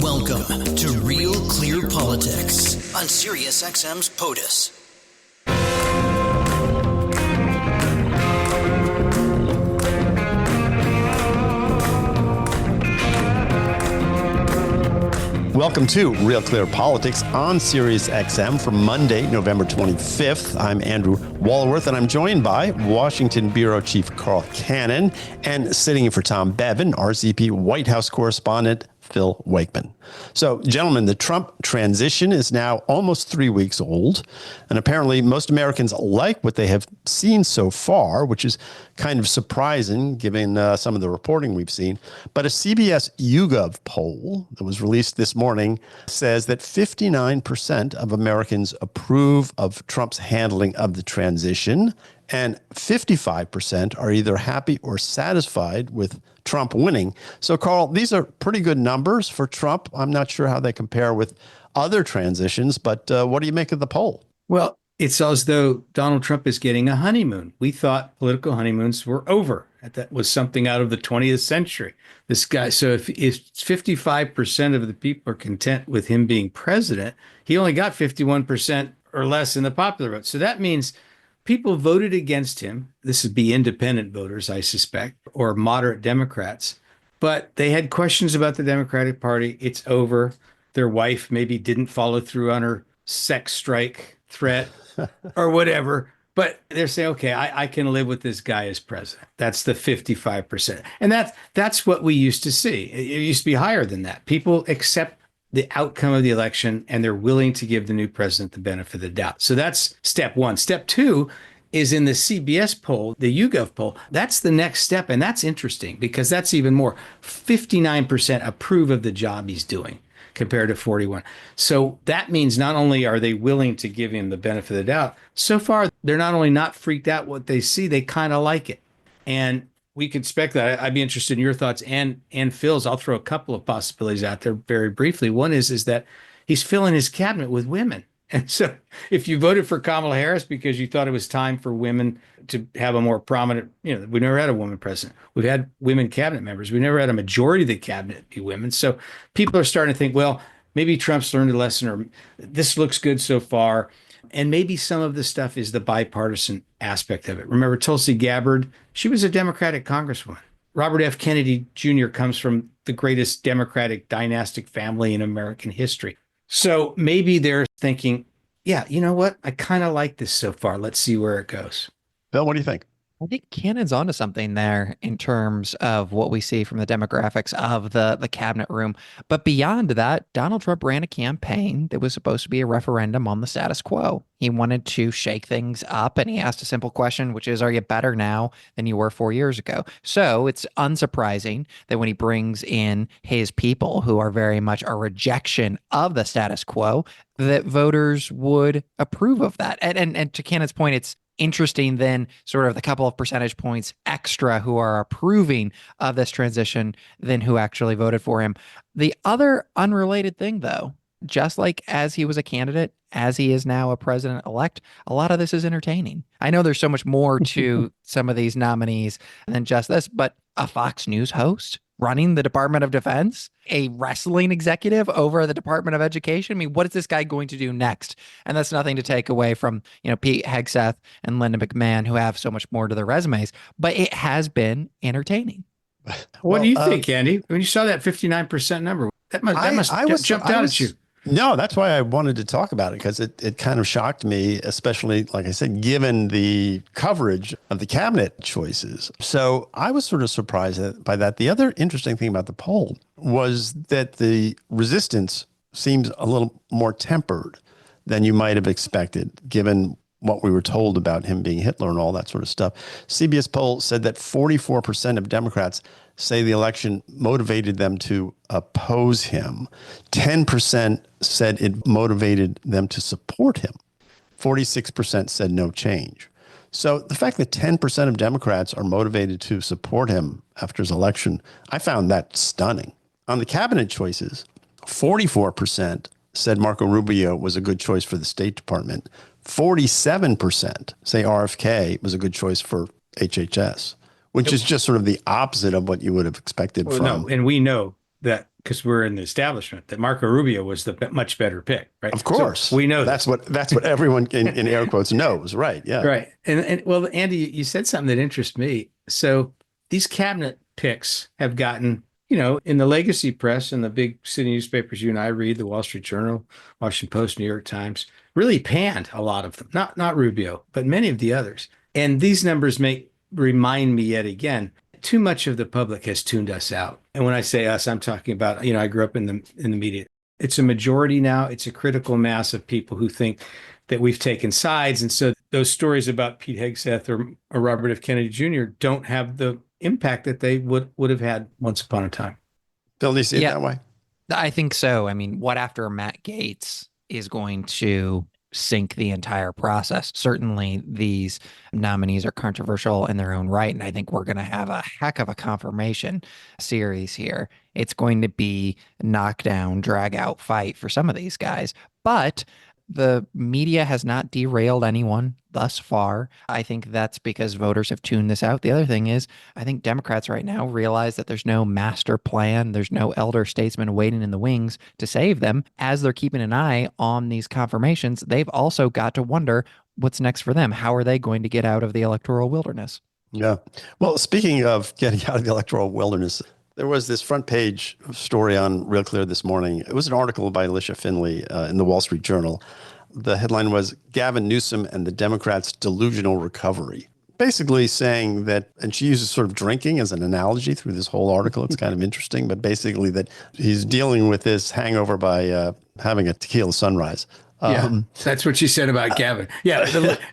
Welcome to Real Clear Politics on SiriusXM's POTUS. Welcome to Real Clear Politics on SiriusXM for Monday, November 25th. I'm Andrew Walworth, and I'm joined by Washington Bureau Chief Carl Cannon and sitting in for Tom Bevan, RCP White House correspondent Phil Wegmann. So, gentlemen, the Trump transition is now almost 3 weeks old, and apparently most Americans like what they have seen so far, which is kind of surprising given some of the reporting we've seen. But a CBS YouGov poll that was released this morning says that 59% of Americans approve of Trump's handling of the transition, and 55% are either happy or satisfied with Trump winning. So, Carl, these are pretty good numbers for Trump. I'm not sure how they compare with other transitions, but what do you make of the poll? Well, it's as though Donald Trump is getting a honeymoon. We thought political honeymoons were over. That was something out of the 20th century. This guy, so if 55% of the people are content with him being president, he only got 51% or less in the popular vote. So that means people voted against him. This would be independent voters, I suspect, or moderate Democrats. But they had questions about the Democratic Party. It's over. Their wife maybe didn't follow through on her sex strike threat or whatever. But they're saying, okay, I can live with this guy as president. That's the 55%. And that's what we used to see. It used to be higher than that. People accept the outcome of the election, and they're willing to give the new president the benefit of the doubt. So that's step one. Step two is in the CBS poll, the YouGov poll. That's the next step, and that's interesting because that's even more. 59% approve of the job he's doing compared to 41. So that means not only are they willing to give him the benefit of the doubt, so far they're not only not freaked out what they see, they kind of like it. And we could speculate. I'd be interested in your thoughts and Phil's. I'll throw a couple of possibilities out there very briefly. One is that he's filling his cabinet with women. And so if you voted for Kamala Harris because you thought it was time for women to have a more prominent, we never had a woman president. We've had women cabinet members. We never had a majority of the cabinet be women. So people are starting to think, well, maybe Trump's learned a lesson, or this looks good so far. And maybe some of the stuff is the bipartisan aspect of it. Remember Tulsi Gabbard? She was a Democratic congresswoman. Robert F. Kennedy Jr. comes from the greatest Democratic dynastic family in American history. So maybe they're thinking, yeah, you know what? I kind of like this so far. Let's see where it goes. Bill, what do you think? I think Cannon's onto something there in terms of what we see from the demographics of the cabinet room. But beyond that, Donald Trump ran a campaign that was supposed to be a referendum on the status quo. He wanted to shake things up, and he asked a simple question, which is, are you better now than you were 4 years ago? So it's unsurprising that when he brings in his people who are very much a rejection of the status quo, that voters would approve of that. And to Cannon's point, it's interesting then sort of the couple of percentage points extra who are approving of this transition than who actually voted for him. The other unrelated thing, though, just like as he was a candidate, as he is now a president-elect, a lot of this is entertaining. I know there's so much more to some of these nominees than just this, but a Fox News host running the Department of Defense, a wrestling executive over the Department of Education. I mean, what is this guy going to do next? And that's nothing to take away from, Pete Hegseth and Linda McMahon, who have so much more to their resumes, but it has been entertaining. What do you think, Andy? When you saw that 59% number, that must have jumped out at you. No, that's why I wanted to talk about it, because it kind of shocked me, especially, like I said, given the coverage of the cabinet choices. So I was sort of surprised by that. The other interesting thing about the poll was that the resistance seems a little more tempered than you might have expected, given what we were told about him being Hitler and all that sort of stuff. CBS poll said that 44% of Democrats say the election motivated them to oppose him. 10% said it motivated them to support him. 46% said no change. So the fact that 10% of Democrats are motivated to support him after his election, I found that stunning. On the cabinet choices, 44% said Marco Rubio was a good choice for the State Department. 47% say RFK was a good choice for HHS, which is just sort of the opposite of what you would have expected from. No, and we know that because we're in the establishment, that Marco Rubio was the much better pick, right? Of course. So we know that's what everyone in air quotes knows, right? Yeah. Right. And well, Andy, you said something that interests me. So these cabinet picks have gotten, in the legacy press and the big city newspapers you and I read, the Wall Street Journal, Washington Post, New York Times, really panned a lot of them. Not Rubio, but many of the others. And these numbers remind me yet again, too much of the public has tuned us out. And when I say us, I'm talking about, I grew up in the media. It's a majority now. It's a critical mass of people who think that we've taken sides. And so those stories about Pete Hegseth or Robert F. Kennedy Jr. don't have the impact that they would have had once upon a time. Phil, do you see it that way? I think so. I mean, what after Matt Gaetz is going to sink the entire process? Certainly these nominees are controversial in their own right, and I think we're going to have a heck of a confirmation series here. It's going to be knockdown, drag out fight for some of these guys, but the media has not derailed anyone thus far. I think that's because voters have tuned this out. The other thing is, I think Democrats right now realize that there's no master plan. There's no elder statesman waiting in the wings to save them. As they're keeping an eye on these confirmations, they've also got to wonder what's next for them. How are they going to get out of the electoral wilderness? Yeah. Well, speaking of getting out of the electoral wilderness, there was this front page story on Real Clear this morning. It was an article by Alicia Finley in the Wall Street Journal. The headline was Gavin Newsom and the Democrats' Delusional Recovery. Basically saying that, and she uses sort of drinking as an analogy through this whole article. It's kind of interesting, but basically that he's dealing with this hangover by having a tequila sunrise. That's what she said about Gavin. Yeah,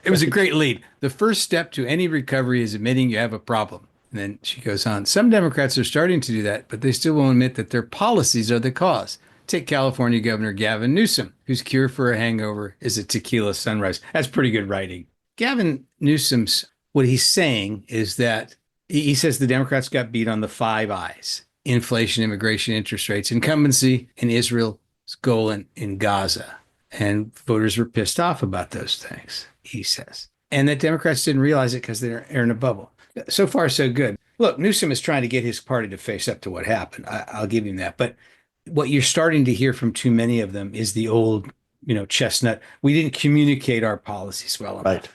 it was a great lead. The first step to any recovery is admitting you have a problem. And then she goes on, some Democrats are starting to do that, but they still won't admit that their policies are the cause. Take California Governor Gavin Newsom, whose cure for a hangover is a tequila sunrise. That's pretty good writing. Gavin Newsom's, what he's saying is that he says the Democrats got beat on the 5 I's: inflation, immigration, interest rates, incumbency in Israel, Golan, in Gaza. And voters were pissed off about those things, he says. And that Democrats didn't realize it because they're in a bubble. So far, so good. Look, Newsom is trying to get his party to face up to what happened. I'll give him that. But what you're starting to hear from too many of them is the old, chestnut. We didn't communicate our policies well enough. Right.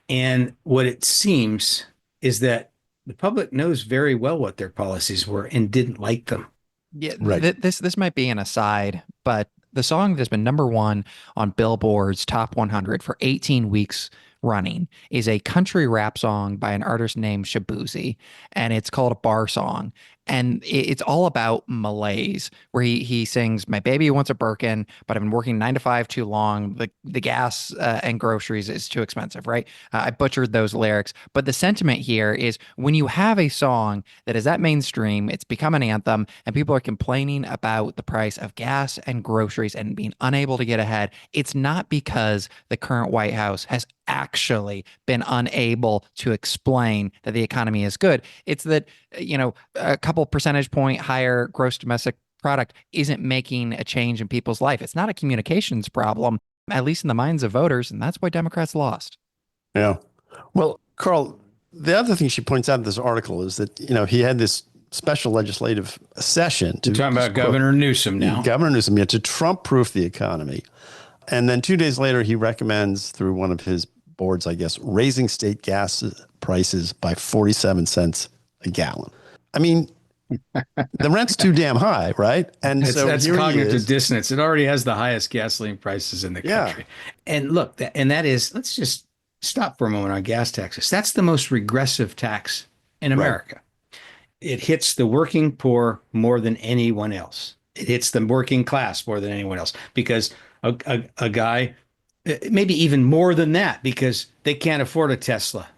And what it seems is that the public knows very well what their policies were and didn't like them. Yeah, right. This might be an aside, but the song that's been #1 on Billboard's Top 100 for 18 weeks running is a country rap song by an artist named Shabuzi, and it's called a bar song. And it's all about malaise, where he sings, my baby wants a Birkin, but I've been working 9 to 5 too long. The gas and groceries is too expensive, right? I butchered those lyrics. But the sentiment here is when you have a song that is that mainstream, it's become an anthem, and people are complaining about the price of gas and groceries and being unable to get ahead, it's not because the current White House has actually been unable to explain that the economy is good. It's that, a couple percentage point higher gross domestic product isn't making a change in people's life. It's not a communications problem, at least in the minds of voters, and that's why Democrats lost. Yeah. Well, Carl, the other thing she points out in this article is that, he had this special legislative session. You're talking about Governor Newsom now. Governor Newsom, to Trump-proof the economy. And then 2 days later, he recommends through one of his boards, I guess, raising state gas prices by 47 cents a gallon. I mean, the rent's too damn high, right? And that's cognitive dissonance. It already has the highest gasoline prices in the country. And look, that is, let's just stop for a moment on gas taxes. That's the most regressive tax in America. Right. It hits the working poor more than anyone else. It hits the working class more than anyone else because a guy, maybe even more than that, because they can't afford a Tesla.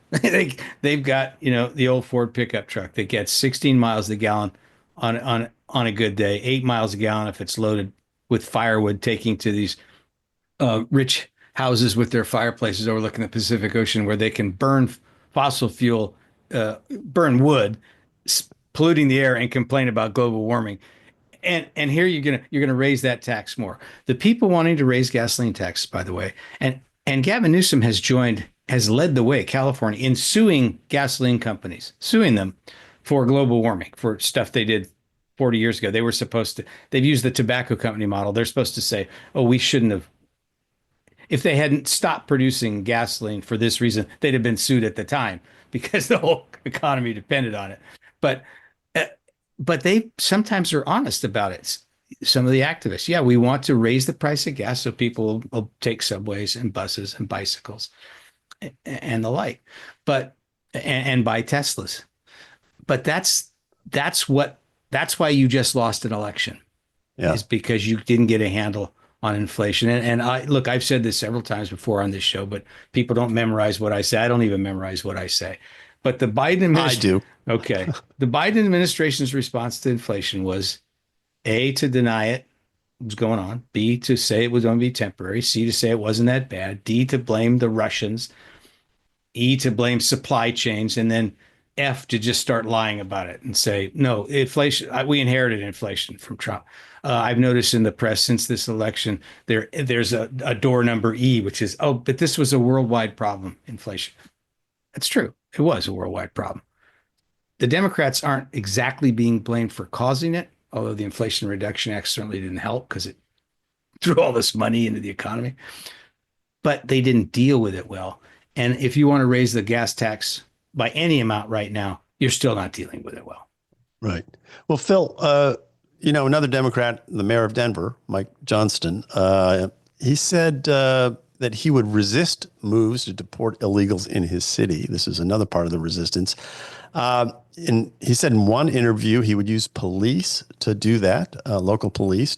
They've got, the old Ford pickup truck that gets 16 miles a gallon on a good day, 8 miles a gallon if it's loaded with firewood, taking to these rich houses with their fireplaces overlooking the Pacific Ocean where they can burn fossil fuel, burn wood, polluting the air and complain about global warming. And here you're gonna raise that tax more. The people wanting to raise gasoline taxes, by the way, and Gavin Newsom has led the way, California, in suing gasoline companies, suing them for global warming, for stuff they did 40 years ago. They were supposed to, they've used the tobacco company model. They're supposed to say, oh, we shouldn't have, if they hadn't stopped producing gasoline for this reason, they'd have been sued at the time because the whole economy depended on it. But they sometimes are honest about it. Some of the activists, yeah, we want to raise the price of gas so people will take subways and buses and bicycles and the like, and buy Teslas. But that's why you just lost an election, is because you didn't get a handle on inflation. And I've said this several times before on this show, but people don't memorize what I say. I don't even memorize what I say. But the Biden administration, I do. Okay. The Biden administration's response to inflation was A, to deny it was going on, B, to say it was going to be temporary, C, to say it wasn't that bad, D, to blame the Russians, E, to blame supply chains, and then F, to just start lying about it and say, no, inflation, we inherited inflation from Trump. I've noticed in the press since this election, there's a door number E, which is, oh, but this was a worldwide problem, inflation. That's true. It was a worldwide problem. The Democrats aren't exactly being blamed for causing it, although the Inflation Reduction Act certainly didn't help because it threw all this money into the economy. But they didn't deal with it well. And if you want to raise the gas tax by any amount right now, you're still not dealing with it well. Right. Well, Phil, another Democrat, the mayor of Denver, Mike Johnston, he said that he would resist moves to deport illegals in his city. This is another part of the resistance. And he said in one interview he would use police to do that, local police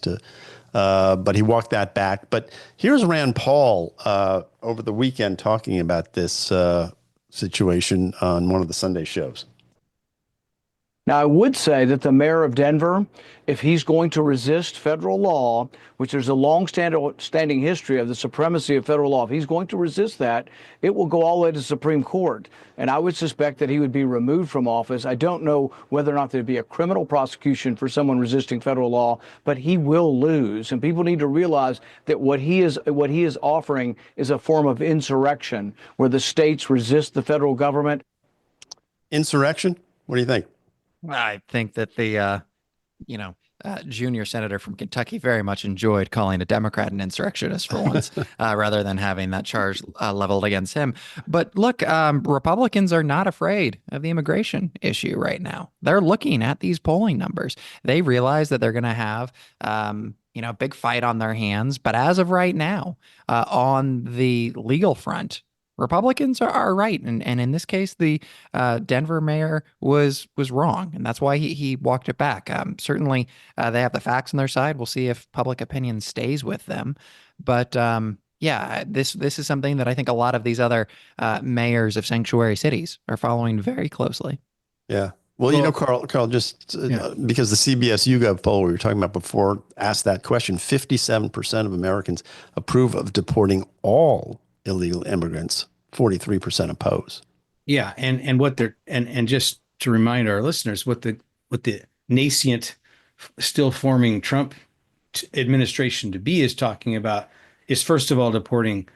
but he walked that back. But here's Rand Paul over the weekend talking about this situation on one of the Sunday shows. Now, I would say that the mayor of Denver, if he's going to resist federal law, which there's a long-standing history of the supremacy of federal law, if he's going to resist that, it will go all the way to the Supreme Court. And I would suspect that he would be removed from office. I don't know whether or not there'd be a criminal prosecution for someone resisting federal law, but he will lose. And people need to realize that what he is offering is a form of insurrection where the states resist the federal government. Insurrection? What do you think? I think that the, junior senator from Kentucky very much enjoyed calling a Democrat an insurrectionist for once, rather than having that charge leveled against him. But look, Republicans are not afraid of the immigration issue right now. They're looking at these polling numbers. They realize that they're going to have, a big fight on their hands. But as of right now, on the legal front, Republicans are right. And in this case, the Denver mayor was wrong. And that's why he walked it back. Certainly, they have the facts on their side. We'll see if public opinion stays with them. But this is something that I think a lot of these other mayors of sanctuary cities are following very closely. Yeah. Well, Carl, just because the CBS YouGov poll we were talking about before asked that question, 57% of Americans approve of deporting all illegal immigrants, 43% oppose. Yeah, and what they're and just to remind our listeners, what the nascent, still forming Trump administration to be is talking about is first of all deporting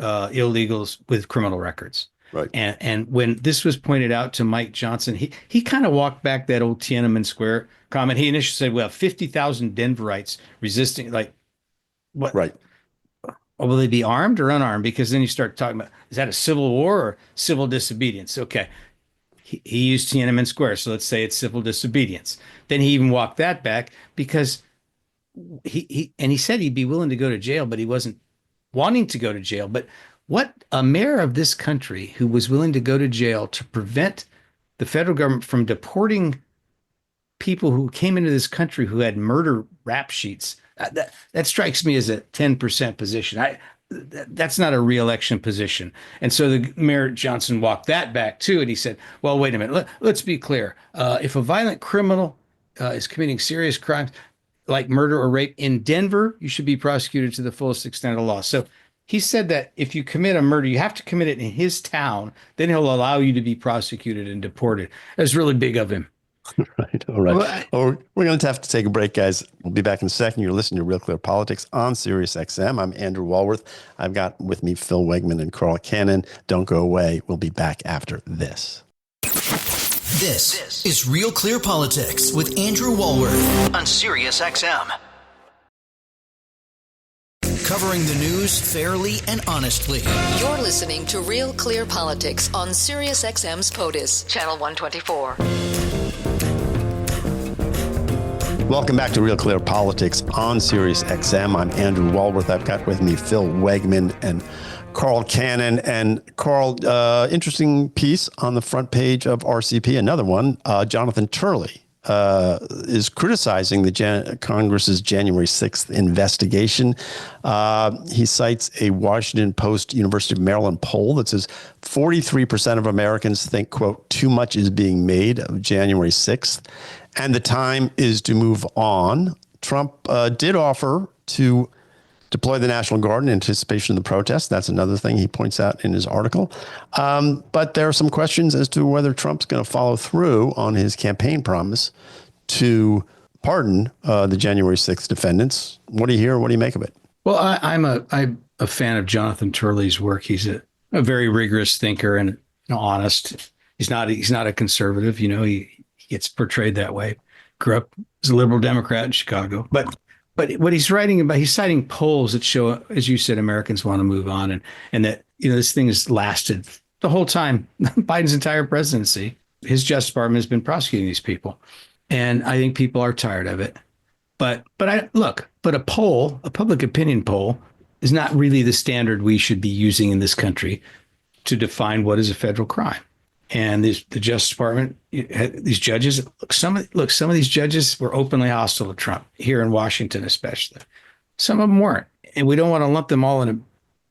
illegals with criminal records. Right. And when this was pointed out to Mike Johnson, he kind of walked back that old Tiananmen Square comment. He initially said, "Well, 50,000 Denverites resisting, like what?" Right. Or will they be armed or unarmed? Because then you start talking about, is that a civil war or civil disobedience? Okay. He used Tiananmen Square, so let's say it's civil disobedience. Then he even walked that back because he said he'd be willing to go to jail, but he wasn't wanting to go to jail. But what a mayor of this country who was willing to go to jail to prevent the federal government from deporting people who came into this country who had murder rap sheets, that strikes me as a 10% position. That's not a re-election position. And so the Mayor Johnson walked that back too. And he said, well, wait a minute. Let's be clear. If a violent criminal is committing serious crimes like murder or rape in Denver, you should be prosecuted to the fullest extent of the law. So he said that if you commit a murder, you have to commit it in his town. Then he'll allow you to be prosecuted and deported. That's really big of him. Right. All right. Well, we're going to have to take a break, guys. We'll be back in a second. You're listening to Real Clear Politics on Sirius XM. I'm Andrew Walworth. I've got with me Phil Wegmann and Carl Cannon. Don't go away. We'll be back after this. This is Real Clear Politics with Andrew Walworth on SiriusXM. Covering the news fairly and honestly. You're listening to Real Clear Politics on SiriusXM's POTUS, Channel 124. Welcome back to Real Clear Politics on SiriusXM. I'm Andrew Walworth. I've got with me Phil Wegmann and Carl Cannon. And Carl, interesting piece on the front page of RCP. Another one, Jonathan Turley is criticizing the Congress's January 6th investigation. He cites a Washington Post University of Maryland poll that says 43% of Americans think, quote, too much is being made of January 6th. And the time is to move on. Trump did offer to deploy the National Guard in anticipation of the protest. That's another thing he points out in his article. But there are some questions as to whether Trump's going to follow through on his campaign promise to pardon the January 6th defendants. What do you hear? What do you make of it? Well, I'm a fan of Jonathan Turley's work. He's a very rigorous thinker and honest. He's not a conservative. He gets portrayed that way. Grew up as a liberal Democrat in Chicago. But what he's writing about, he's citing polls that show, as you said, Americans want to move on and that, this thing has lasted the whole time, Biden's entire presidency. His Justice Department has been prosecuting these people. And I think people are tired of it. But a poll, a public opinion poll, is not really the standard we should be using in this country to define what is a federal crime. And the Justice Department, these judges, some of these judges were openly hostile to Trump, here in Washington especially. Some of them weren't. And we don't want to lump them all in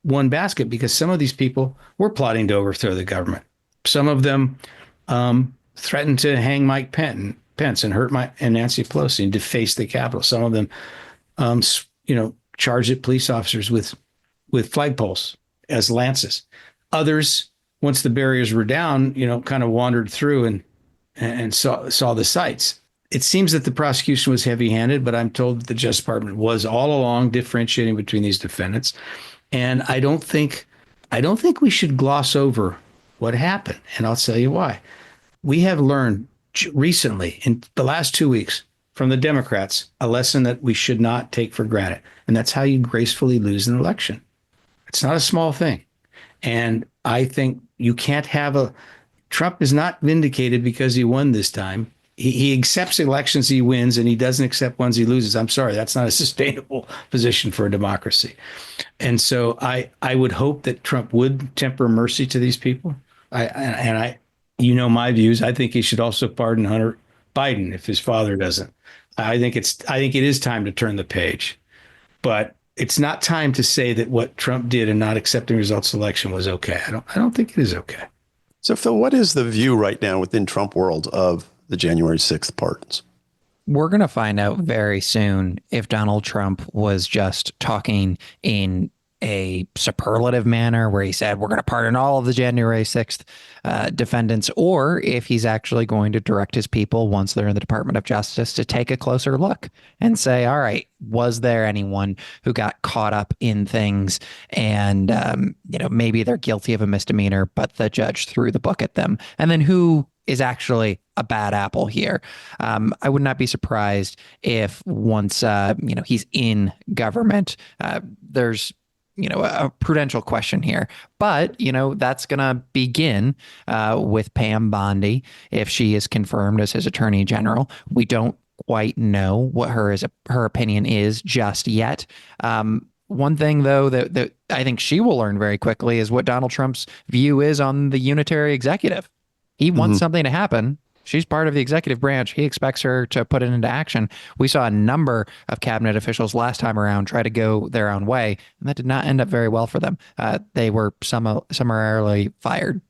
one basket because some of these people were plotting to overthrow the government. Some of them threatened to hang Mike Pence and hurt and Nancy Pelosi and deface the Capitol. Some of them, charged at police officers with flagpoles as lances. Others, once the barriers were down, kind of wandered through and saw the sights. It seems that the prosecution was heavy-handed, but I'm told that the Justice Department was all along differentiating between these defendants. And I don't think we should gloss over what happened. And I'll tell you why. We have learned recently, in the last 2 weeks, from the Democrats, a lesson that we should not take for granted. And that's how you gracefully lose an election. It's not a small thing. And I think you can't have Trump is not vindicated because he won this time. He accepts elections he wins and he doesn't accept ones he loses. I'm sorry, that's not a sustainable position for a democracy. And so I would hope that Trump would temper mercy to these people. I my views. I think he should also pardon Hunter Biden if his father doesn't. I think it is time to turn the page. But it's not time to say that what Trump did in not accepting results of the election was okay. I don't think it is okay. So, Phil, what is the view right now within Trump world of the January 6th pardons? We're going to find out very soon if Donald Trump was just talking in a superlative manner where he said, we're going to pardon all of the January 6th defendants, or if he's actually going to direct his people once they're in the Department of Justice to take a closer look and say, all right, was there anyone who got caught up in things and, maybe they're guilty of a misdemeanor, but the judge threw the book at them? And then who is actually a bad apple here? I would not be surprised if once, he's in government, there's a prudential question here, but, that's going to begin with Pam Bondi. If she is confirmed as his attorney general, we don't quite know what her opinion is just yet. One thing, though, that I think she will learn very quickly is what Donald Trump's view is on the unitary executive. He wants something to happen. She's part of the executive branch. He expects her to put it into action. We saw a number of cabinet officials last time around try to go their own way, and that did not end up very well for them. They were summarily fired.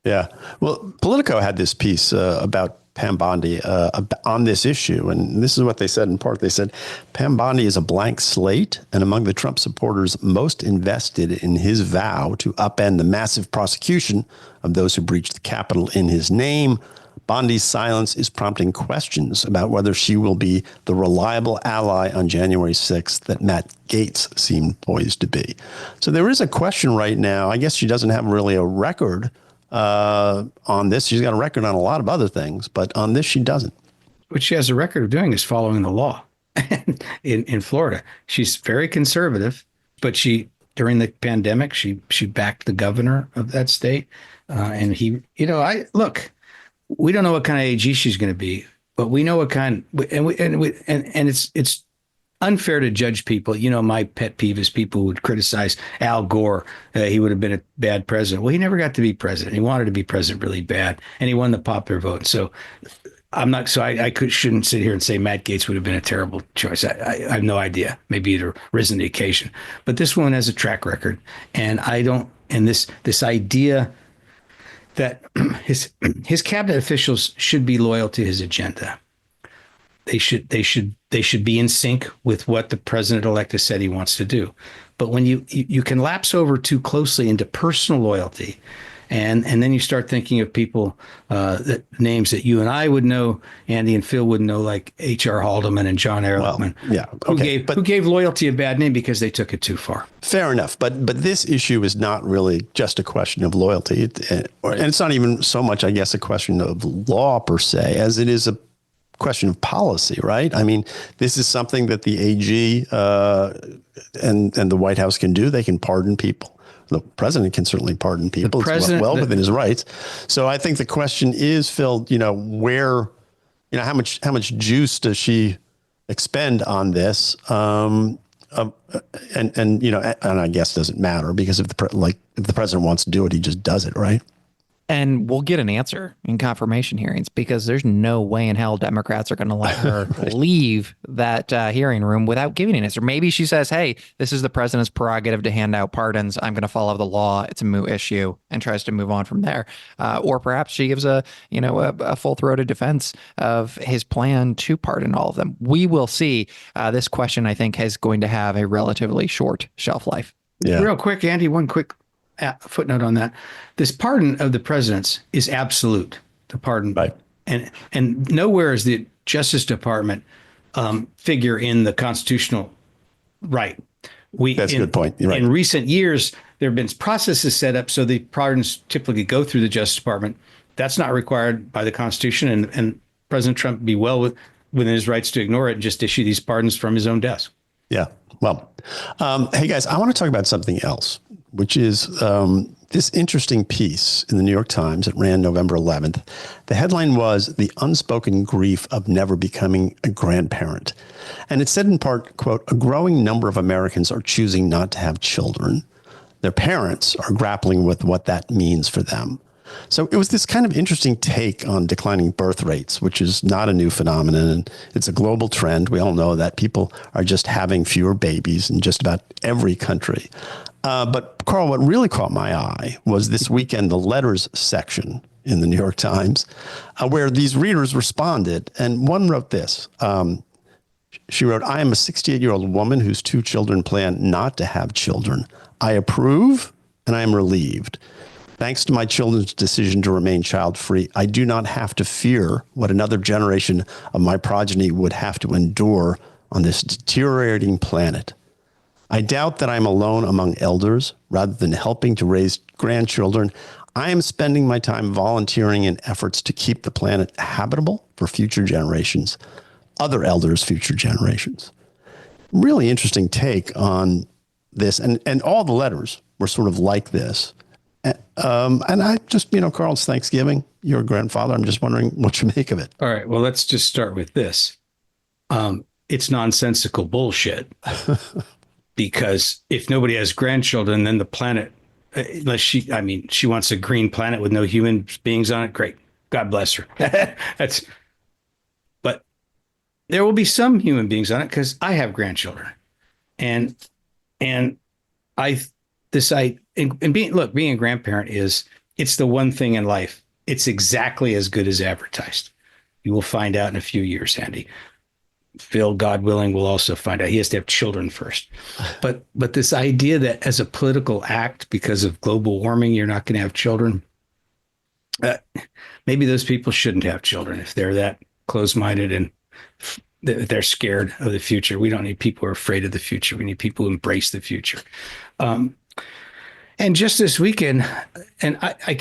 Yeah. Well, Politico had this piece about Pam Bondi on this issue. And this is what they said in part. They said, Pam Bondi is a blank slate and among the Trump supporters most invested in his vow to upend the massive prosecution of those who breached the Capitol in his name. Bondi's silence is prompting questions about whether she will be the reliable ally on January 6th that Matt Gaetz seemed poised to be. So there is a question right now. I guess she doesn't have really a record on this. She's got a record on a lot of other things, but on this, she doesn't. What she has a record of doing is following the law in Florida. She's very conservative, but during the pandemic, she backed the governor of that state. And he, we don't know what kind of AG she's going to be, but we know what kind, and it's unfair to judge people. My pet peeve is people who would criticize Al Gore. He would have been a bad president. Well, he never got to be president. He wanted to be president really bad, and he won the popular vote. So shouldn't sit here and say Matt Gaetz would have been a terrible choice. I have no idea. Maybe he'd risen to the occasion. But this one has a track record, and this idea that his cabinet officials should be loyal to his agenda. They should be in sync with what the president-elect has said he wants to do. But when you can lapse over too closely into personal loyalty, and then you start thinking of people, names that you and I would know, Andy and Phil would know, like H.R. Haldeman and John Ehrlichman, who gave loyalty a bad name because they took it too far. Fair enough, but this issue is not really just a question of loyalty, and it's not even so much, I guess, a question of law per se, as it is a question of policy, right? I mean, this is something that the AG and the White House can do. They can pardon people. The president can certainly pardon people. It's well within his rights. So I think the question is, Phil, how much juice does she expend on this? And I guess it doesn't matter, because if the president wants to do it, he just does it, right? And we'll get an answer in confirmation hearings, because there's no way in hell Democrats are going to let her leave that hearing room without giving an answer. Maybe she says, hey, this is the president's prerogative to hand out pardons. I'm going to follow the law. It's a moot issue, and tries to move on from there. Or perhaps she gives a full-throated defense of his plan to pardon all of them. We will see. This question, I think, is going to have a relatively short shelf life. Yeah. Real quick, Andy, one quick footnote on that. This pardon of the presidents is absolute. The pardon, right? And nowhere is the Justice Department figure in the constitutional right. That's a good point. You're right. In recent years, there have been processes set up so the pardons typically go through the Justice Department. That's not required by the Constitution, and President Trump be well within his rights to ignore it and just issue these pardons from his own desk. Yeah. Well, hey guys, I want to talk about something else, which is this interesting piece in the New York Times. It ran November 11th. The headline was "The Unspoken Grief of Never Becoming a Grandparent." And it said in part, quote, "A growing number of Americans are choosing not to have children. Their parents are grappling with what that means for them." So it was this kind of interesting take on declining birth rates, which is not a new phenomenon. And it's a global trend. We all know that people are just having fewer babies in just about every country. But Carl, what really caught my eye was this weekend, the letters section in the New York Times, where these readers responded. And one wrote this. She wrote, "I am a 68-year-old woman whose 2 children plan not to have children. I approve and I am relieved. Thanks to my children's decision to remain child-free, I do not have to fear what another generation of my progeny would have to endure on this deteriorating planet. I doubt that I'm alone among elders. Rather than helping to raise grandchildren, I am spending my time volunteering in efforts to keep the planet habitable for future generations, other elders, future generations." Really interesting take on this. And all the letters were sort of like this. And I just, Carl, it's Thanksgiving. You're a grandfather. I'm just wondering what you make of it. All right. Well, let's just start with this. It's nonsensical bullshit. Because if nobody has grandchildren, then the planet, unless she wants a green planet with no human beings on it. Great. God bless her. But there will be some human beings on it because I have grandchildren. And being a grandparent it's the one thing in life. It's exactly as good as advertised. You will find out in a few years, Andy. Phil, God willing, will also find out. He has to have children first. But this idea that as a political act, because of global warming, you're not going to have children. Maybe those people shouldn't have children if they're that close-minded and they're scared of the future. We don't need people who are afraid of the future. We need people who embrace the future. And just this weekend, and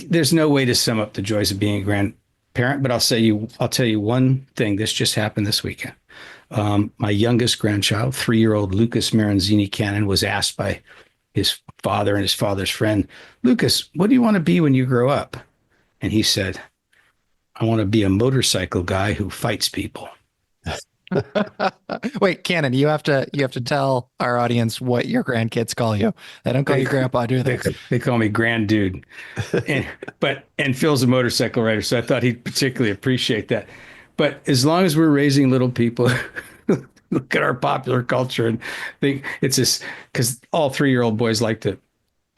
there's no way to sum up the joys of being a grandparent, but I'll tell you one thing. This just happened this weekend. My youngest grandchild, 3-year-old Lucas Maranzini Cannon, was asked by his father and his father's friend, Lucas, what do you want to be when you grow up? And he said, I want to be a motorcycle guy who fights people. Wait, Cannon, you have to tell our audience what your grandkids call you. They don't call you grandpa, do they? They call me grand dude. And Phil's a motorcycle rider, so I thought he'd particularly appreciate that. But as long as we're raising little people, look at our popular culture and think it's this, because all 3-year-old boys like to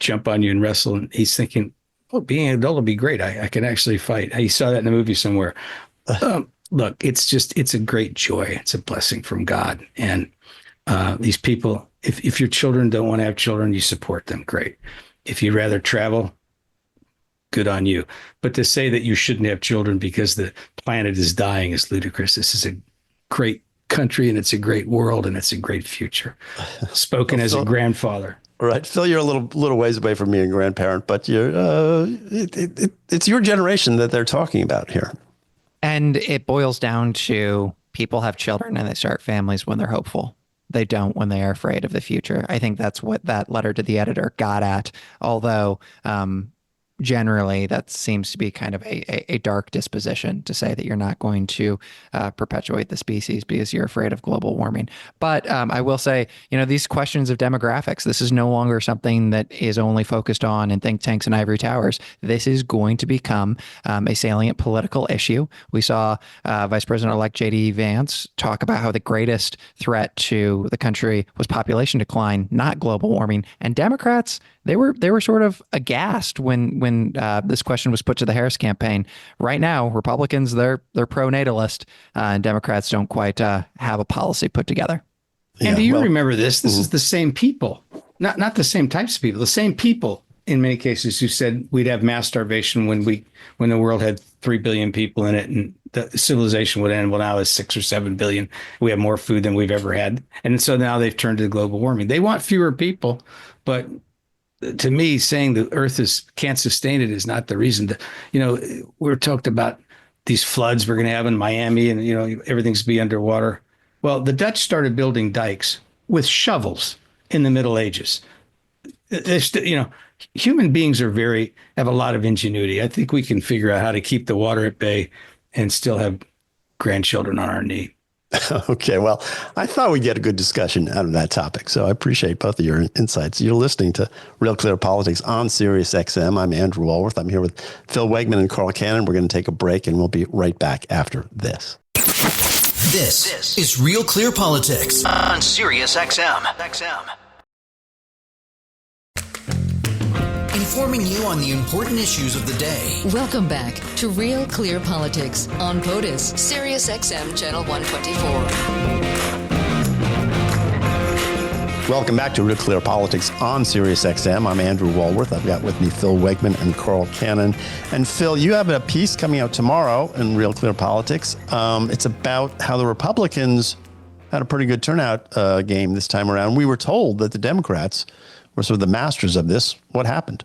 jump on you and wrestle. And he's thinking, oh, being an adult will be great. I can actually fight. He saw that in the movie somewhere. Look, it's a great joy. It's a blessing from God. And these people, if your children don't want to have children, you support them. Great. If you'd rather travel, good on you. But to say that you shouldn't have children because the planet is dying is ludicrous. This is a great country and it's a great world and it's a great future. Spoken as a grandfather. Right. Phil, you're a little ways away from being a grandparent, but it's your generation that they're talking about here. And it boils down to people have children and they start families when they're hopeful. They don't when they are afraid of the future. I think that's what that letter to the editor got at. Although generally that seems to be kind of a dark disposition to say that you're not going to perpetuate the species because you're afraid of global warming. But I will say, these questions of demographics, this is no longer something that is only focused on in think tanks and ivory towers. This is going to become a salient political issue. We saw Vice President-elect J.D. Vance talk about how the greatest threat to the country was population decline, not global warming. And Democrats, they were sort of aghast when this question was put to the Harris campaign. Right now, Republicans, they're pro-natalist, and Democrats don't quite have a policy put together. Yeah, and do you remember this? This is the same people, not the same types of people, the same people in many cases who said we'd have mass starvation when the world had 3 billion people in it and the civilization would end. Well, now it's 6 or 7 billion. We have more food than we've ever had. And so now they've turned to global warming. They want fewer people, but to me, saying the earth can't sustain it is not the reason to, we're talked about these floods we're going to have in Miami and, everything's be underwater. Well, the Dutch started building dikes with shovels in the Middle Ages. Human beings have a lot of ingenuity. I think we can figure out how to keep the water at bay and still have grandchildren on our knee. Okay, well, I thought we'd get a good discussion out of that topic, so I appreciate both of your insights. You're listening to Real Clear Politics on Sirius XM. I'm Andrew Walworth. I'm here with Phil Wegmann and Carl Cannon. We're going to take a break, and we'll be right back after this. This is Real Clear Politics on Sirius XM. Informing you on the important issues of the day. Welcome back to Real Clear Politics on POTUS, Sirius XM Channel 124. Welcome back to Real Clear Politics on Sirius XM. I'm Andrew Walworth. I've got with me Phil Wegmann and Carl Cannon. And Phil, you have a piece coming out tomorrow in Real Clear Politics. It's about how the Republicans had a pretty good turnout game this time around. We were told that the Democrats were sort of the masters of this. What happened?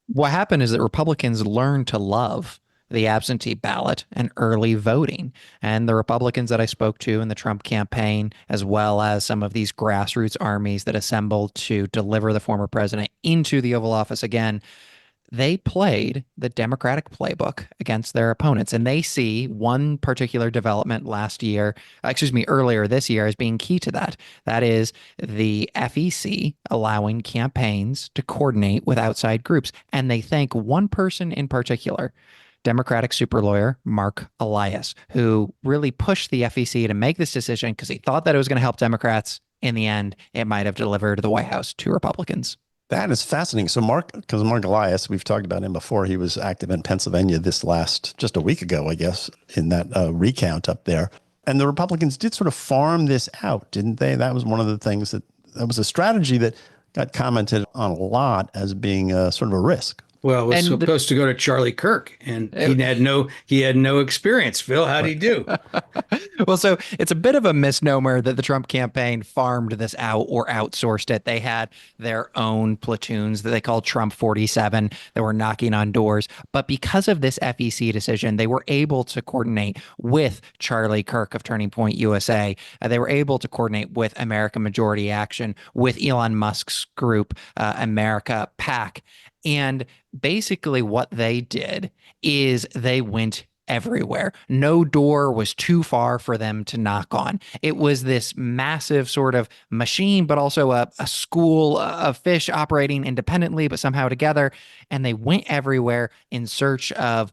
What happened is that Republicans learned to love the absentee ballot and early voting. And the Republicans that I spoke to in the Trump campaign, as well as some of these grassroots armies that assembled to deliver the former president into the Oval Office again, they played the Democratic playbook against their opponents. And they see one particular development earlier this year as being key to that. That is the FEC allowing campaigns to coordinate with outside groups. And they thank one person in particular, Democratic super lawyer Mark Elias, who really pushed the FEC to make this decision because he thought that it was going to help Democrats. In the end, it might have delivered the White House to Republicans. That is fascinating. So Mark Elias, we've talked about him before. He was active in Pennsylvania just a week ago, I guess, in that recount up there. And the Republicans did sort of farm this out, didn't they? That was one of the things that was a strategy that got commented on a lot as being sort of a risk. Well, it was And supposed to go to Charlie Kirk, and he had no experience. Phil, how'd he do? Well, so it's a bit of a misnomer that the Trump campaign farmed this out or outsourced it. They had their own platoons that they called Trump 47 that were knocking on doors. But because of this FEC decision, they were able to coordinate with Charlie Kirk of Turning Point USA. They were able to coordinate with American Majority Action, with Elon Musk's group, America PAC. And basically what they did is they went everywhere. No door was too far for them to knock on. It was this massive sort of machine, but also a school of fish operating independently, but somehow together. And they went everywhere in search of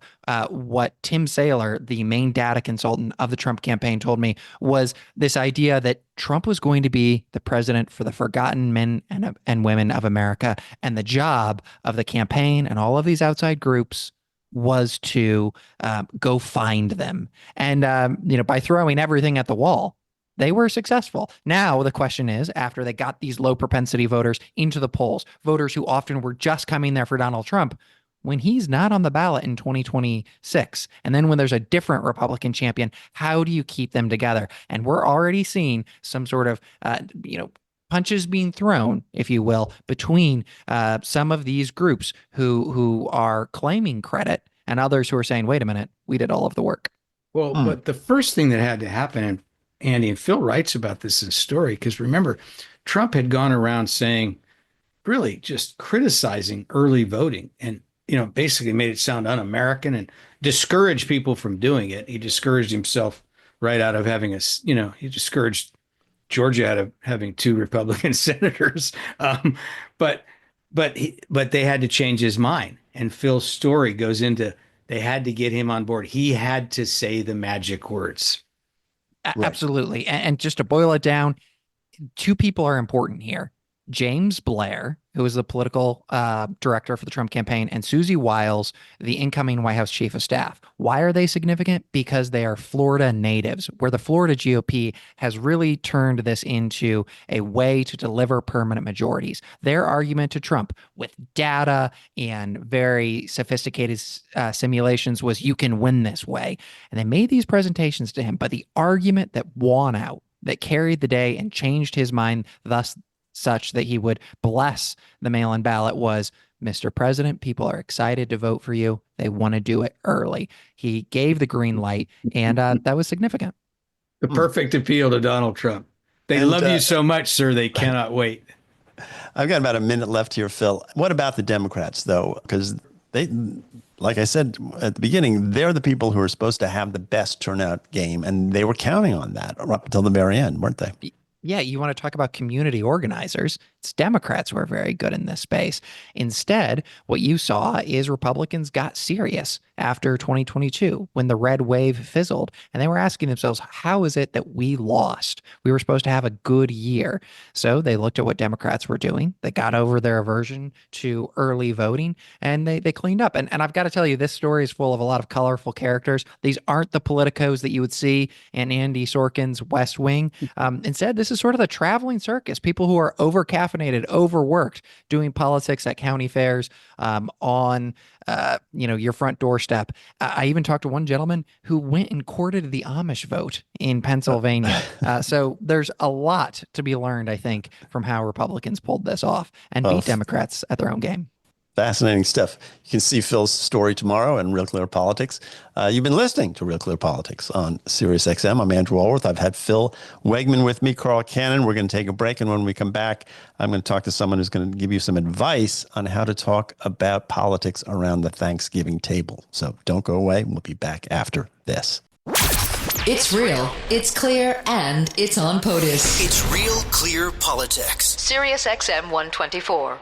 what Tim Saylor, the main data consultant of the Trump campaign, told me was this idea that Trump was going to be the president for the forgotten men and women of America. And the job of the campaign and all of these outside groups was to go find them. And, by throwing everything at the wall, they were successful. Now, the question is, after they got these low propensity voters into the polls, voters who often were just coming there for Donald Trump, when he's not on the ballot in 2026, and then when there's a different Republican champion, how do you keep them together? And we're already seeing some sort of, punches being thrown, if you will, between some of these groups who are claiming credit and others who are saying, wait a minute, we did all of the work. Well, but the first thing that had to happen, and Andy and Phil writes about this in the story, because remember, Trump had gone around saying, really just criticizing early voting and, basically made it sound un-American and discouraged people from doing it. He discouraged himself right out of having he discouraged Georgia out of having 2 Republican senators. But they had to change his mind. And Phil's story goes into, they had to get him on board. He had to say the magic words. Right. Absolutely. And just to boil it down, 2 people are important here. James Blair, who is the political director for the Trump campaign, and Susie Wiles, the incoming White House chief of staff. Why are they significant? Because they are Florida natives, where the Florida GOP has really turned this into a way to deliver permanent majorities. Their argument to Trump with data and very sophisticated simulations was, you can win this way. And they made these presentations to him, but the argument that won out, that carried the day and changed his mind, thus such that he would bless the mail-in ballot, was, Mr. President, people are excited to vote for you. They want to do it early. He gave the green light, and that was significant. The perfect appeal to Donald Trump. They love you so much, sir, they cannot wait. I've got about a minute left here, Phil. What about the Democrats, though? Because they, like I said at the beginning, they're the people who are supposed to have the best turnout game, and they were counting on that up until the very end, weren't they? Yeah, you want to talk about community organizers. It's Democrats who are very good in this space. Instead, what you saw is Republicans got serious after 2022 when the red wave fizzled. And they were asking themselves, how is it that we lost? We were supposed to have a good year. So they looked at what Democrats were doing. They got over their aversion to early voting, and they cleaned up. And I've got to tell you, this story is full of a lot of colorful characters. These aren't the politicos that you would see in Andy Sorkin's West Wing. Instead, this is sort of the traveling circus, people who are over-caffeinated, overworked, doing politics at county fairs, on your front doorstep. I even talked to one gentleman who went and courted the Amish vote in Pennsylvania. So there's a lot to be learned, I think, from how Republicans pulled this off and beat Democrats at their own game. Fascinating stuff. You can see Phil's story tomorrow in Real Clear Politics. You've been listening to Real Clear Politics on SiriusXM. I'm Andrew Walworth. I've had Phil Wegmann with me, Carl Cannon. We're going to take a break, and when we come back, I'm going to talk to someone who's going to give you some advice on how to talk about politics around the Thanksgiving table. So don't go away. We'll be back after this. It's real, it's clear, and it's on POTUS. It's Real Clear Politics. SiriusXM 124.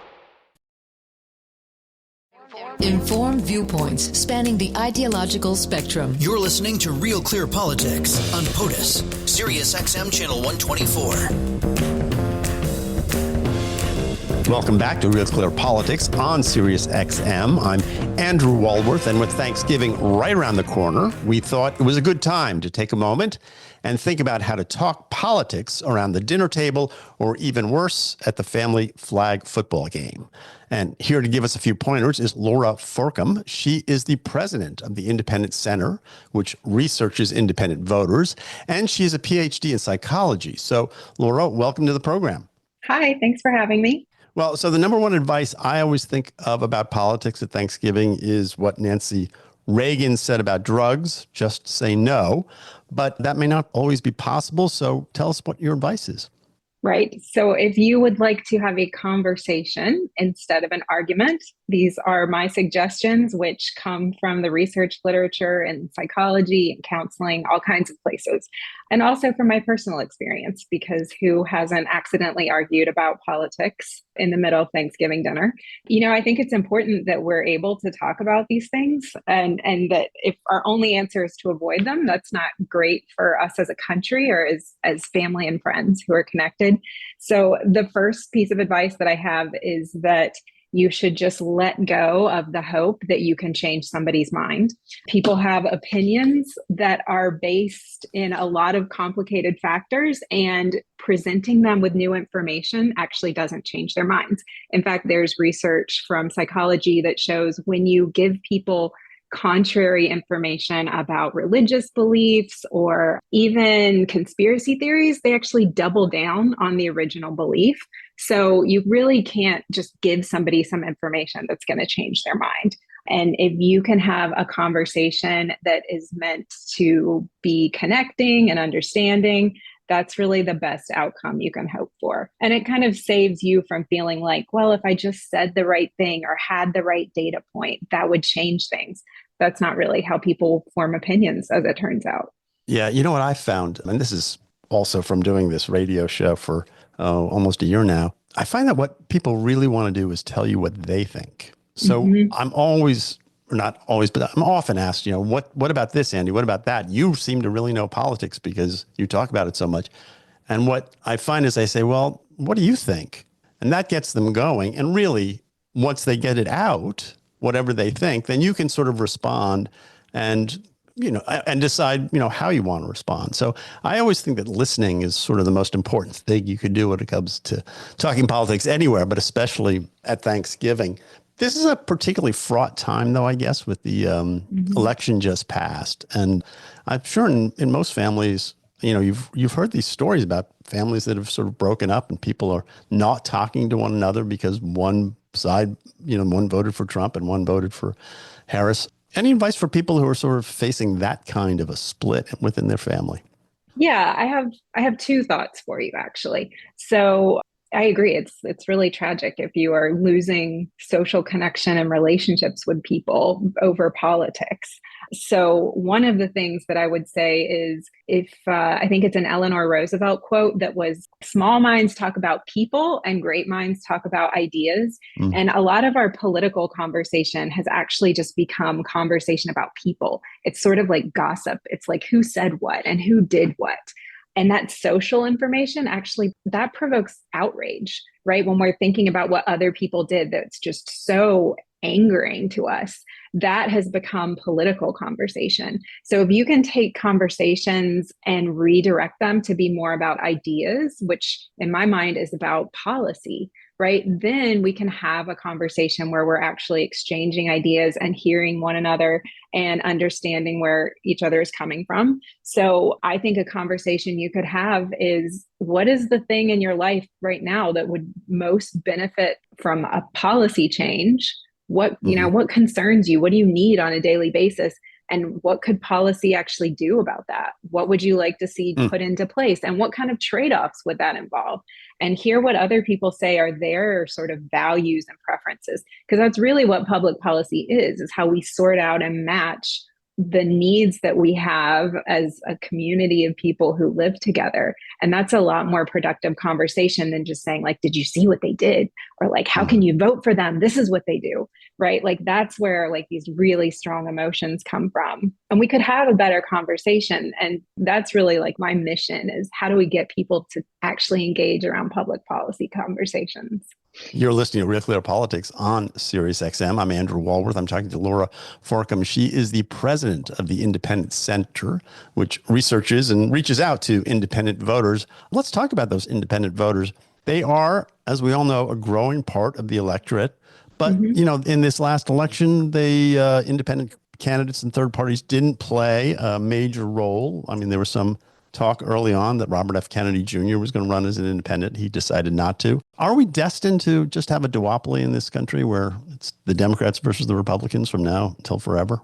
Informed viewpoints spanning the ideological spectrum. You're listening to Real Clear Politics on POTUS, SiriusXM Channel 124. Welcome back to Real Clear Politics on Sirius XM. I'm Andrew Walworth, and with Thanksgiving right around the corner, we thought it was a good time to take a moment and think about how to talk politics around the dinner table, or even worse, at the family flag football game. And here to give us a few pointers is Lura Forcum. She is the president of the Independent Center, which researches independent voters, and she is a PhD in psychology. So, Lura, welcome to the program. Hi, thanks for having me. Well, so the number one advice I always think of about politics at Thanksgiving is what Nancy Reagan said about drugs: just say no. But that may not always be possible. So tell us what your advice is. Right. So if you would like to have a conversation instead of an argument, these are my suggestions, which come from the research literature and psychology and counseling, all kinds of places. And also from my personal experience, because who hasn't accidentally argued about politics in the middle of Thanksgiving dinner? You know, I think it's important that we're able to talk about these things, and that if our only answer is to avoid them, that's not great for us as a country or as family and friends who are connected. So the first piece of advice that I have is that you should just let go of the hope that you can change somebody's mind. People have opinions that are based in a lot of complicated factors, and presenting them with new information actually doesn't change their minds. In fact, there's research from psychology that shows when you give people contrary information about religious beliefs or even conspiracy theories, they actually double down on the original belief. So you really can't just give somebody some information that's going to change their mind. And if you can have a conversation that is meant to be connecting and understanding, that's really the best outcome you can hope for. And it kind of saves you from feeling like, well, if I just said the right thing or had the right data point, that would change things. That's not really how people form opinions, as it turns out. Yeah, you know what I found, and this is also from doing this radio show for almost a year now, I find that what people really want to do is tell you what they think. So I'm always, or not always, but I'm often asked, you know, what about this, Andy? What about that? You seem to really know politics because you talk about it so much. And what I find is I say, well, what do you think? And that gets them going. And really, once they get it out, whatever they think, then you can sort of respond and, you know, and decide, you know, how you want to respond. So I always think that listening is sort of the most important thing you could do when it comes to talking politics anywhere, but especially at Thanksgiving. This is a particularly fraught time, though, I guess, with the election just passed. And I'm sure in most families, you know, you've heard these stories about families that have sort of broken up and people are not talking to one another because one side, you know, one voted for Trump and one voted for Harris. Any advice for people who are sort of facing that kind of a split within their family? Yeah, I have two thoughts for you, actually. So I agree. It's really tragic if you are losing social connection and relationships with people over politics. So one of the things that I would say is I think it's an Eleanor Roosevelt quote that was, small minds talk about people and great minds talk about ideas. And a lot of our political conversation has actually just become conversation about people. It's sort of like gossip. It's like who said what and who did what. And that social information, actually, that provokes outrage, right? When we're thinking about what other people did, that's just so angering to us. That has become political conversation. So if you can take conversations and redirect them to be more about ideas, which in my mind is about policy, right? Then we can have a conversation where we're actually exchanging ideas and hearing one another and understanding where each other is coming from. So I think a conversation you could have is, what is the thing in your life right now that would most benefit from a policy change? What, you know, what concerns you? What do you need on a daily basis? And what could policy actually do about that? What would you like to see put into place? And what kind of trade-offs would that involve? And hear what other people say are their sort of values and preferences. Because that's really what public policy is how we sort out and match the needs that we have as a community of people who live together. And that's a lot more productive conversation than just saying, like, did you see what they did? Or like, how can you vote for them? This is what they do, right? Like, that's where like these really strong emotions come from. And we could have a better conversation. And that's really like my mission, is how do we get people to actually engage around public policy conversations? You're listening to Real Clear Politics on Sirius XM. I'm Andrew Walworth. I'm talking to Lura Forcum. She is the president of the Independent Center, which researches and reaches out to independent voters. Let's talk about those independent voters. They are, as we all know, a growing part of the electorate. But, you know, in this last election, the independent candidates and third parties didn't play a major role. I mean, there was some talk early on that Robert F. Kennedy Jr. was going to run as an independent. He decided not to. Are we destined to just have a duopoly in this country where it's the Democrats versus the Republicans from now until forever?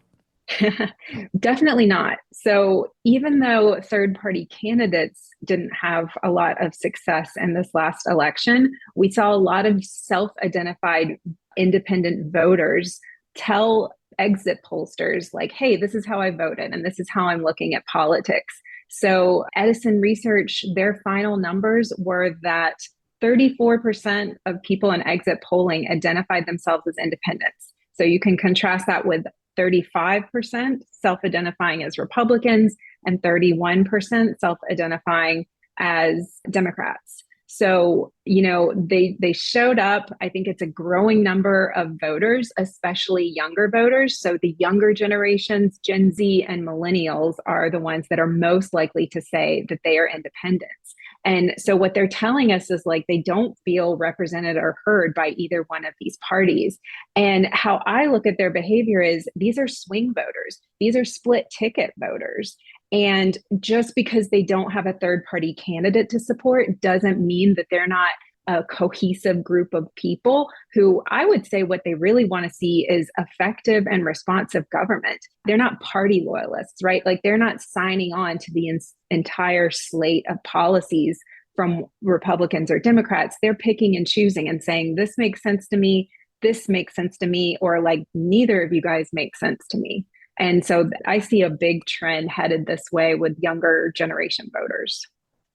Definitely not. So even though third-party candidates didn't have a lot of success in this last election, we saw a lot of self-identified independent voters tell exit pollsters like, hey, this is how I voted and this is how I'm looking at politics. So Edison Research, their final numbers were that 34% of people in exit polling identified themselves as independents. So you can contrast that with 35% self-identifying as Republicans and 31% self-identifying as Democrats. So, you know, they showed up. I think it's a growing number of voters, especially younger voters. So the younger generations, Gen Z and millennials, are the ones that are most likely to say that they are independents. And so what they're telling us is like they don't feel represented or heard by either one of these parties. And how I look at their behavior is these are swing voters. These are split ticket voters. And just because they don't have a third party candidate to support doesn't mean that they're not a cohesive group of people who I would say what they really want to see is effective and responsive government. They're not party loyalists, right? Like they're not signing on to the entire slate of policies from Republicans or Democrats. They're picking and choosing and saying, this makes sense to me, this makes sense to me, or like neither of you guys make sense to me. And so I see a big trend headed this way with younger generation voters.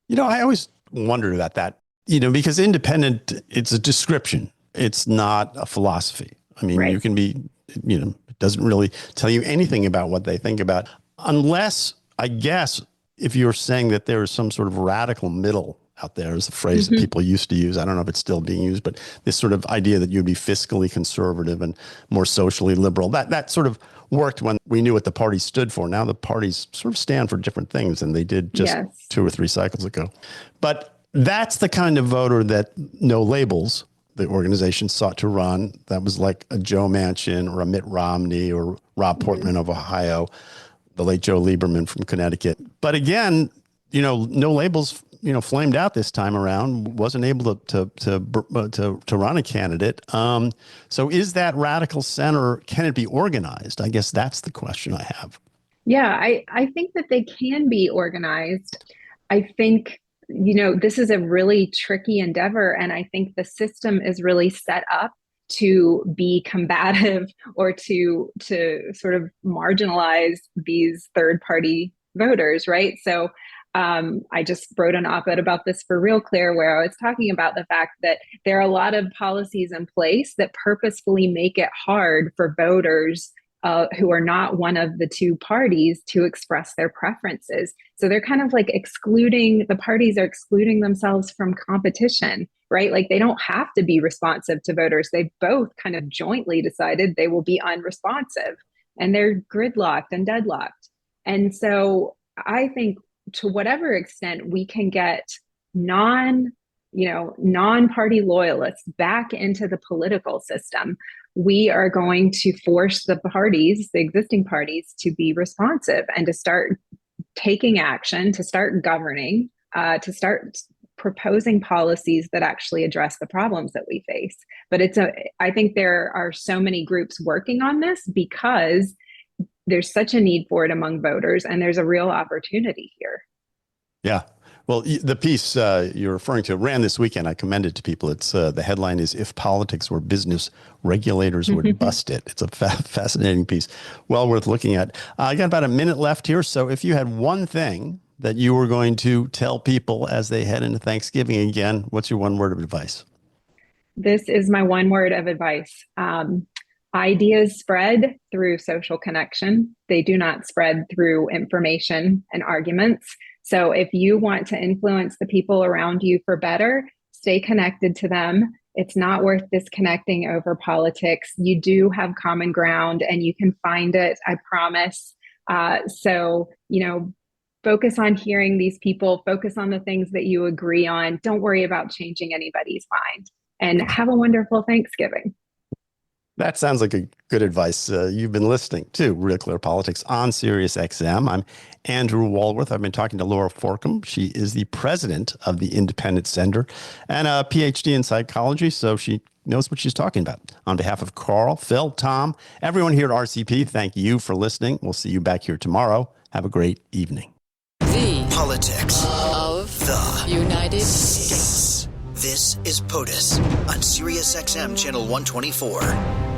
You know, I always wondered about that, you know, because independent, it's a description. It's not a philosophy. I mean, Right. You can be, you know, it doesn't really tell you anything about what they think about, unless, I guess, if you're saying that there is some sort of radical middle out there, is a phrase that people used to use. I don't know if it's still being used, but this sort of idea that you'd be fiscally conservative and more socially liberal, that sort of worked when we knew what the party stood for. Now the parties sort of stand for different things than they did just 2 or 3 cycles ago. But that's the kind of voter that No Labels, the organization, sought to run. That was like a Joe Manchin or a Mitt Romney or Rob Portman of Ohio, the late Joe Lieberman from Connecticut. But again, you know, No Labels, you know, flamed out this time around, wasn't able to run a candidate. So is that radical center, can it be organized? I guess that's the question I have. Yeah, I think that they can be organized. I think, you know, this is a really tricky endeavor. And I think the system is really set up to be combative or to sort of marginalize these third party voters, right? So I just wrote an op-ed about this for Real Clear, where I was talking about the fact that there are a lot of policies in place that purposefully make it hard for voters who are not one of the two parties to express their preferences. So they're kind of like the parties are excluding themselves from competition, right? Like they don't have to be responsive to voters. They both kind of jointly decided they will be unresponsive, and they're gridlocked and deadlocked. And so I think to whatever extent we can get non-party loyalists back into the political system, we are going to force the existing parties, to be responsive and to start taking action, to start governing, to start proposing policies that actually address the problems that we face. But I think there are so many groups working on this because there's such a need for it among voters, and there's a real opportunity here. Yeah. Well, the piece you're referring to ran this weekend. I commend it to people. It's the headline is "If Politics Were Business, Regulators Would Bust It." It's a fascinating piece, well worth looking at. I got about a minute left here. So if you had one thing that you were going to tell people as they head into Thanksgiving again, what's your one word of advice? This is my one word of advice. Ideas spread through social connection. They do not spread through information and arguments. So if you want to influence the people around you for better, stay connected to them It's not worth disconnecting over politics. You do have common ground and you can find it, I promise. So, focus on hearing these people, focus on the things that you agree on. Don't worry about changing anybody's mind, and have a wonderful Thanksgiving. That sounds like a good advice. You've been listening to Real Clear Politics on Sirius XM. I'm Andrew Walworth. I've been talking to Lura Forcum. She is the president of the Independent Center and a PhD in psychology, so she knows what she's talking about. On behalf of Carl, Phil, Tom, everyone here at RCP, thank you for listening. We'll see you back here tomorrow. Have a great evening. The Politics of the United States. This is POTUS on Sirius XM Channel 124.